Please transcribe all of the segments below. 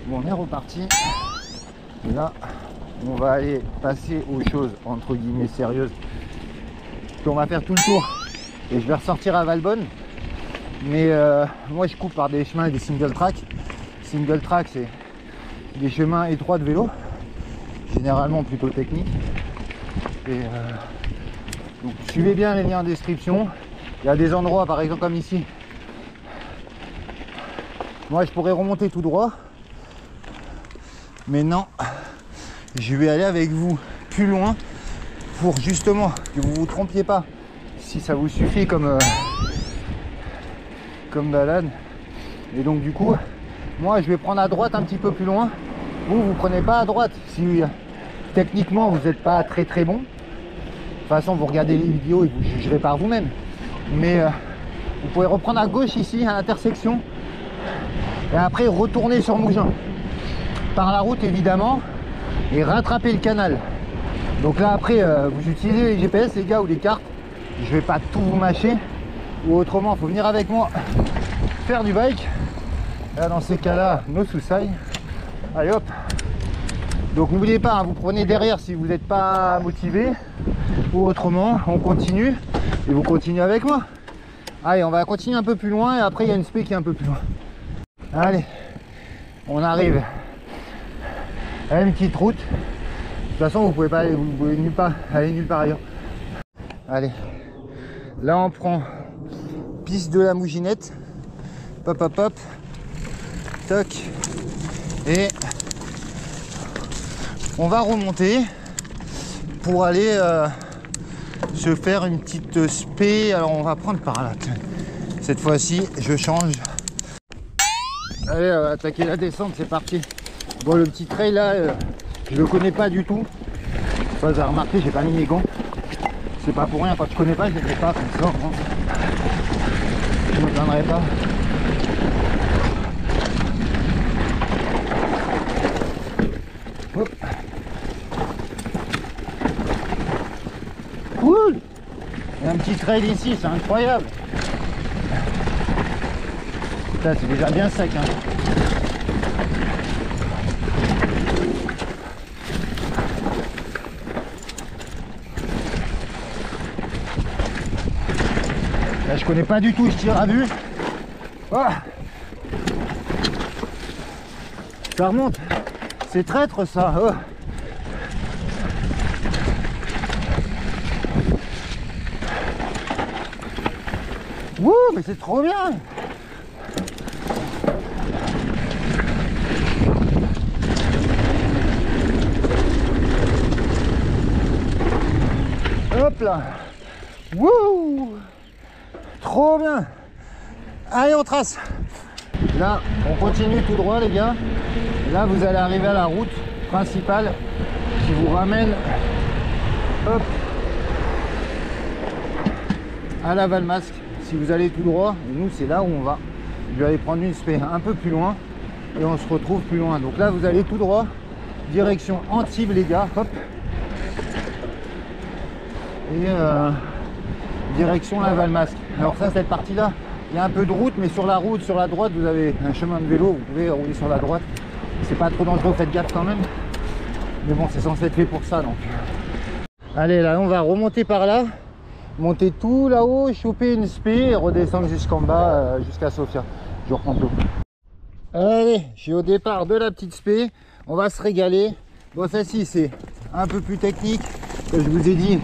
Bon, on est reparti. Et là, on va aller passer aux choses entre guillemets sérieuses. Puis on va faire tout le tour. Et je vais ressortir à Valbonne. Mais moi, je coupe par des chemins et des single track. Single track, c'est des chemins étroits de vélo, généralement plutôt techniques. Et donc suivez bien les liens en description. Il y a des endroits, par exemple comme ici. Moi, je pourrais remonter tout droit. Mais non, je vais aller avec vous plus loin pour justement que vous ne vous trompiez pas. Si ça vous suffit comme balade. Et donc du coup, moi je vais prendre à droite un petit peu plus loin. Vous prenez pas à droite. Si techniquement vous n'êtes pas très bon. De toute façon, vous regardez les vidéos et vous jugerez par vous-même. Mais vous pouvez reprendre à gauche ici, à l'intersection. Et après retourner sur Mougins. Par la route évidemment. Et rattraper le canal. Donc là après, vous utilisez les GPS les gars ou les cartes. Je vais pas tout vous mâcher. Ou autrement, il faut venir avec moi faire du bike. Là dans ces cas-là, nos sous-sailles. Allez hop. Donc n'oubliez pas, hein, vous prenez derrière si vous n'êtes pas motivé. Ou autrement, on continue. Et vous continuez avec moi. Allez, on va continuer un peu plus loin. Et après, il y a une spé qui est un peu plus loin. Allez, on arrive à une petite route. De toute façon, vous pouvez pas aller, vous pouvez pas aller nulle part ailleurs. Allez, là on prend piste de la Mouginette. Hop, hop, hop. Toc. Et on va remonter pour aller se faire une petite spé. Alors on va prendre par là. Cette fois-ci, je change. Allez, on va attaquer la descente, c'est parti. Bon, le petit trail là, je le connais pas du tout. Vous avez remarqué, j'ai pas mis mes gants. C'est pas pour rien, quand je connais pas, je les mets pas comme ça. Hein. Je me plaindrai pas. Hop. Cool. Il y a un petit trail ici, c'est incroyable. Putain, c'est déjà bien sec. Hein. Là, je connais pas du tout, je tire à vue. Oh, ça remonte. C'est traître ça. Oh. Wouh, mais c'est trop bien. Hop là. Wouh. Trop bien. Allez, on trace. Là, on continue tout droit les gars. Là, vous allez arriver à la route principale qui vous ramène hop, à la Valmasque. Si vous allez tout droit, nous c'est là où on va. Je vais aller prendre une spé un peu plus loin et on se retrouve plus loin. Donc là, vous allez tout droit, direction Antibes les gars. Hop. Et direction la Valmasque. Alors ça, cette partie là, il y a un peu de route, mais sur la route, sur la droite, vous avez un chemin de vélo, vous pouvez rouler sur la droite. C'est pas trop dangereux, faites gaffe quand même. Mais bon, c'est censé être fait pour ça donc. Allez, là on va remonter par là, monter tout là-haut, choper une spé et redescendre jusqu'en bas, jusqu'à Sofia. Je reprends tout. Allez, je suis au départ de la petite spé, on va se régaler. Bon, celle-ci c'est un peu plus technique, comme je vous ai dit.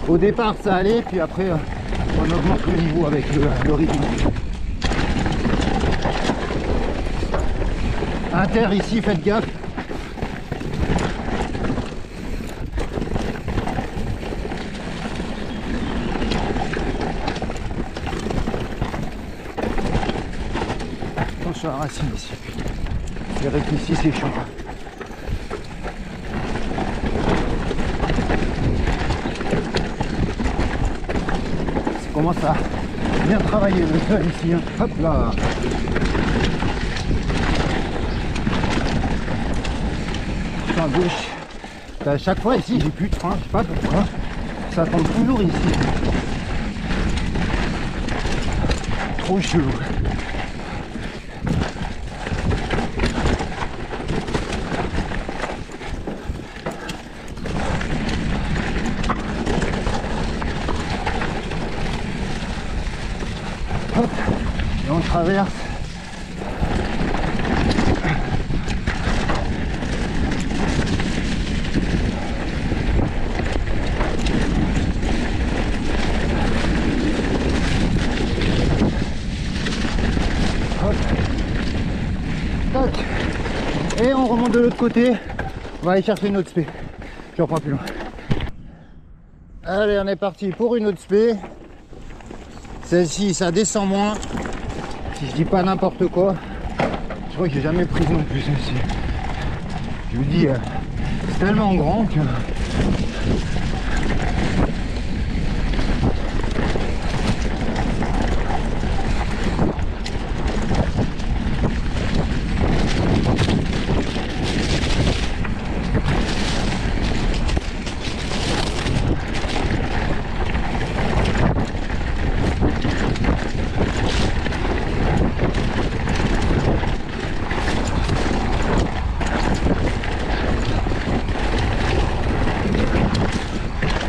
Au départ ça allait, puis après on augmente le niveau avec le rythme. Inter ici, faites gaffe. Attention à la racine ici. C'est vrai qu'ici c'est chaud. Ça commence à bien travailler le sol ici. Hein. Hop là. À gauche. À chaque fois ici j'ai plus de frein, je sais pas pourquoi. Ça tombe toujours ici. Trop chelou. traverse. Hop. Tac. Et on remonte de l'autre côté. On va aller chercher une autre spé. Je reprends plus loin. Allez, on est parti pour une autre spé. Celle-ci, ça descend moins. Si je dis pas n'importe quoi. Je crois que j'ai jamais prise non plus celle-ci. Je vous dis, c'est tellement grand que...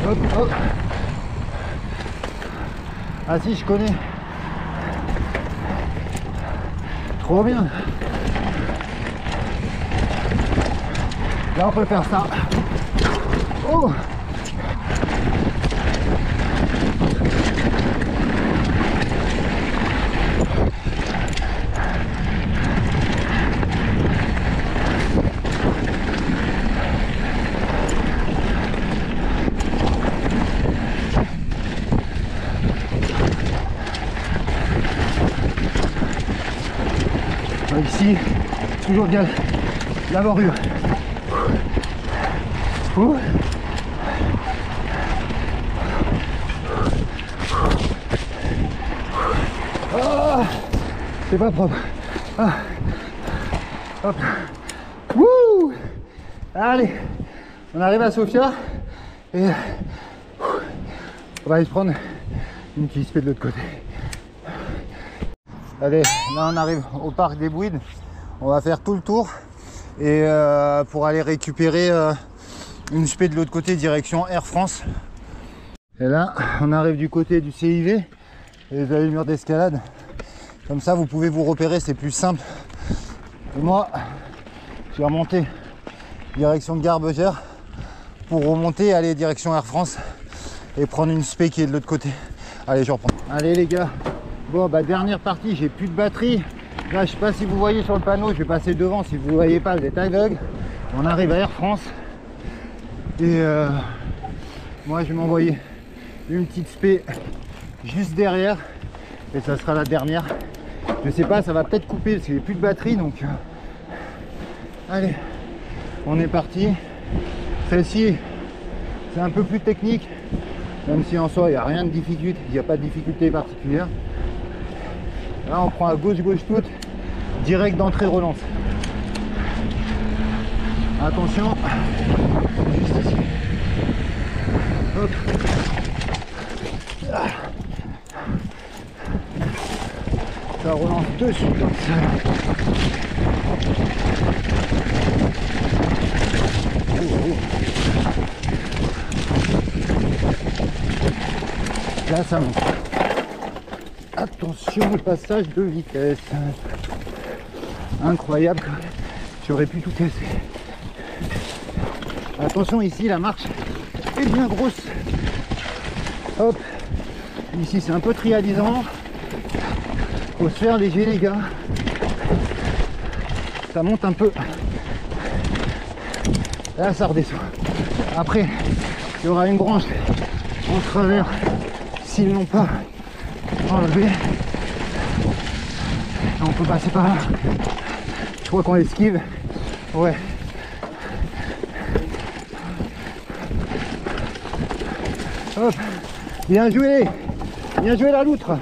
Hop, hop. Ah si, je connais. Trop bien. Là, on peut faire ça. Oh! Ici, toujours bien la morue. Ah, c'est pas propre. Ah. Hop. Wouh. Allez, on arrive à Sofia et on va aller se prendre une petite spé de l'autre côté. Allez, là on arrive au parc des Bouides. On va faire tout le tour et pour aller récupérer une spé de l'autre côté direction Air France. Et là on arrive du côté du CIV et vous avez le mur d'escalade. Comme ça vous pouvez vous repérer, c'est plus simple. Et moi je vais remonter direction de Gare Beugère pour remonter et aller direction Air France et prendre une spé qui est de l'autre côté. Allez, je reprends. Allez les gars. Bon bah dernière partie, j'ai plus de batterie. Là je sais pas si vous voyez sur le panneau, je vais passer devant. Si vous voyez pas, vous êtes aveugle. On arrive à Air France. Et moi je vais m'envoyer une petite spé juste derrière. Et ça sera la dernière. Je sais pas, ça va peut-être couper parce qu'il n'y a plus de batterie. Donc allez, on est parti. Celle-ci, c'est un peu plus technique. Même si en soi il n'y a rien de difficile, il n'y a pas de difficulté particulière. Là on prend à gauche toute, direct d'entrée relance. Attention, juste ici. Hop. Ça relance dessus comme ça. Là ça monte. Attention, le passage de vitesse. Incroyable, j'aurais pu tout casser. Attention, ici la marche est bien grosse. Hop, ici c'est un peu trialisant. Faut se faire léger les gars. Ça monte un peu. Là ça redescend. Après, il y aura une branche en travers s'ils n'ont pas enlevé. On peut passer par là. Je crois qu'on esquive. Ouais. Hop. Bien joué. Bien joué la loutre.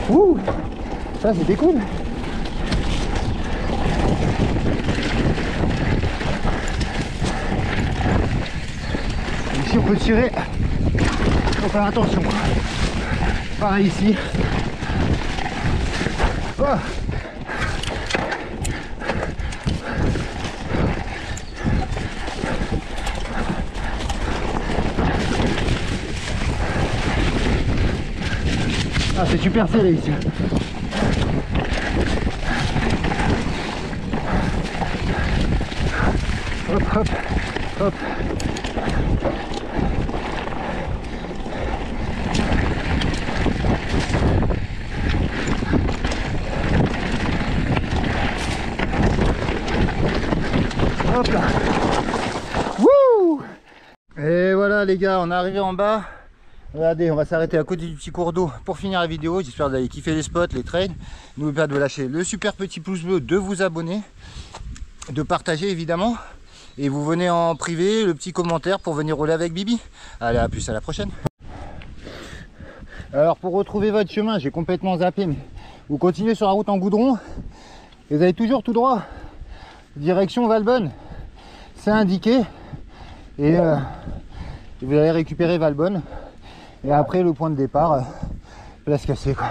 Ouh. Ça c'était cool. Ici on peut tirer. Faut faire attention. Pareil ici. Oh. Ah, c'est super serré ici. Hop, hop, hop. Hop là. Wouh! Et voilà les gars, on est arrivé en bas. Regardez, on va s'arrêter à côté du petit cours d'eau pour finir la vidéo. J'espère que vous avez kiffé les spots, les trails. N'oubliez pas de lâcher le super petit pouce bleu, de vous abonner, de partager évidemment. Et vous venez en privé, le petit commentaire pour venir rouler avec Bibi. Allez, à plus, à la prochaine. Alors pour retrouver votre chemin, j'ai complètement zappé, mais vous continuez sur la route en goudron. Et vous allez toujours tout droit. Direction Valbonne. C'est indiqué. Et vous allez récupérer Valbonne. Et après le point de départ, place cassée quoi.